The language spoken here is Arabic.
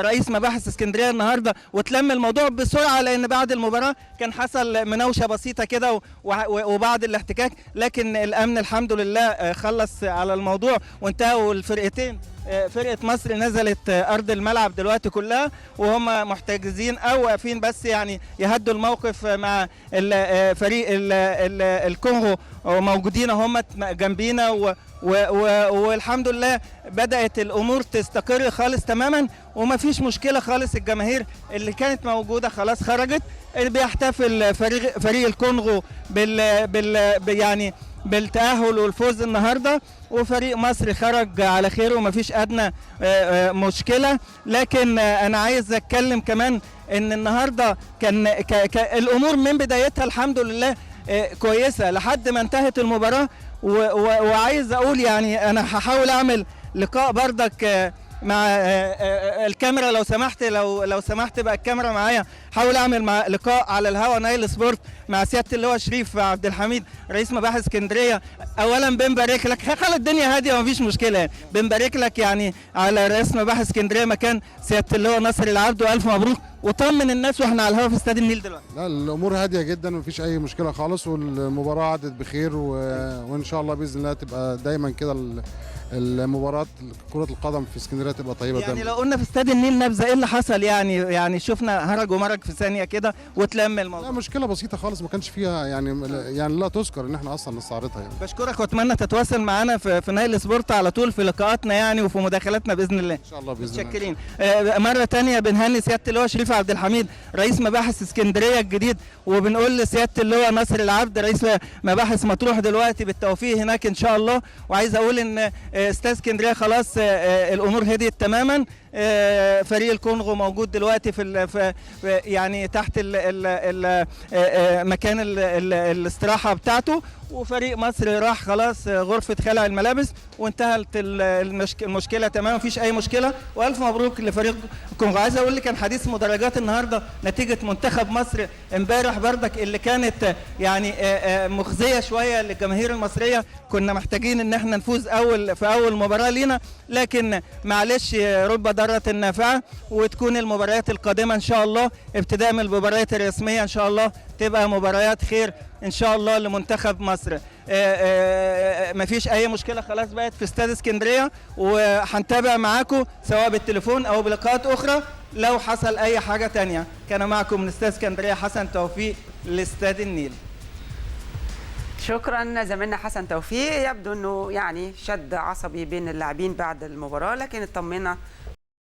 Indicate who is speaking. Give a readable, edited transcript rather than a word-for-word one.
Speaker 1: رئيس مباحث اسكندريه النهارده وتلم الموضوع بسرعه، لان بعد المباراه كان حصل مناوشه بسيطه كده وبعد الاحتكاك، لكن الامن الحمد لله خلص على الموضوع وانتهوا الفرقتين. فرقه مصر نزلت ارض الملعب دلوقتي كلها وهم محتجزين او واقفين بس يعني يهدوا الموقف مع فريق الكونغو موجودين هم جنبينا والحمد لله بدات الامور تستقر خالص تماما وما فيش مشكله خالص. الجماهير اللي كانت موجوده خلاص خرجت. بيحتفل فريق الكونغو يعني بالتأهل والفوز النهارده، وفريق مصر خرج على خير وما فيش ادنى مشكله. لكن انا عايز اتكلم كمان ان النهارده كان الامور من بدايتها الحمد لله كويسه لحد ما انتهت المباراه. وعايز اقول يعني انا هحاول اعمل لقاء بردك مع الكاميرا لو سمحت بقى الكاميرا معايا. حاول اعمل مع لقاء على الهوا نايل سبورت مع سياده اللواء شريف عبد الحميد رئيس مباحث اسكندريه. اولا بنبارك لك، خلي الدنيا هاديه ومفيش مشكله يعني. بنبارك لك يعني على رئيس مباحث اسكندريه مكان سياده اللواء ناصر العبد، والف مبروك وطمن الناس واحنا على الهوا في استاد النيل دلوقتي.
Speaker 2: لا الامور هاديه جدا ومفيش اي مشكله خالص، والمباراه عدت بخير وان شاء الله باذن الله تبقى دايما كده المباراه كره القدم في اسكندريه تبقى طيبه
Speaker 1: يعني
Speaker 2: دايما.
Speaker 1: لو قلنا في استاد النيل نبذه ايه اللي حصل يعني شفنا هرج ومرج في ثانيه كده وتلم الموضوع.
Speaker 2: لا مشكله بسيطه خالص ما كانش فيها يعني لا تذكر ان احنا اصلا نستعرضها يعني.
Speaker 1: بشكرك واتمنى تتواصل معانا في نايل سبورت على طول في لقاءاتنا يعني وفي مداخلاتنا باذن الله.
Speaker 2: ان شاء الله باذن الله.
Speaker 1: متشكرين. مره ثانيه بنهني سياده اللواء شريف عبد الحميد رئيس مباحث اسكندريه الجديد، وبنقول لسياده اللواء ناصر العبد رئيس مباحث مطروح دلوقتي بالتوفيق هناك ان شاء الله. وعايز اقول ان استاد اسكندريه خلاص الامور هديت تماما. فريق الكونغو موجود دلوقتي في يعني تحت مكان الاستراحه بتاعته، وفريق مصر راح خلاص غرفه خلع الملابس وانتهت المشكله تمام مفيش اي مشكله. والف مبروك لفريق الكونغو. عايز اقول لك كان حديث مدرجات النهارده نتيجه منتخب مصر امبارح بردك اللي كانت يعني مخزيه شويه للجماهير المصريه. كنا محتاجين ان احنا نفوز في اول مباراه لينا، لكن معلش رب ضاره نافعه، وتكون المباريات القادمه ان شاء الله ابتداء من المباريات الرسميه ان شاء الله تبقى مباريات خير ان شاء الله لمنتخب مصر. مفيش اي مشكله خلاص بقت في استاد اسكندريه، وهنتابع معاكم سواء بالتليفون او بلقاءات اخرى لو حصل اي حاجه تانية. كان معكم من استاد اسكندريه حسن توفيق لاستاد النيل.
Speaker 3: شكرا زميلنا حسن توفيق. يبدو انه يعني شد عصبي بين اللاعبين بعد المباراه، لكن اطمنا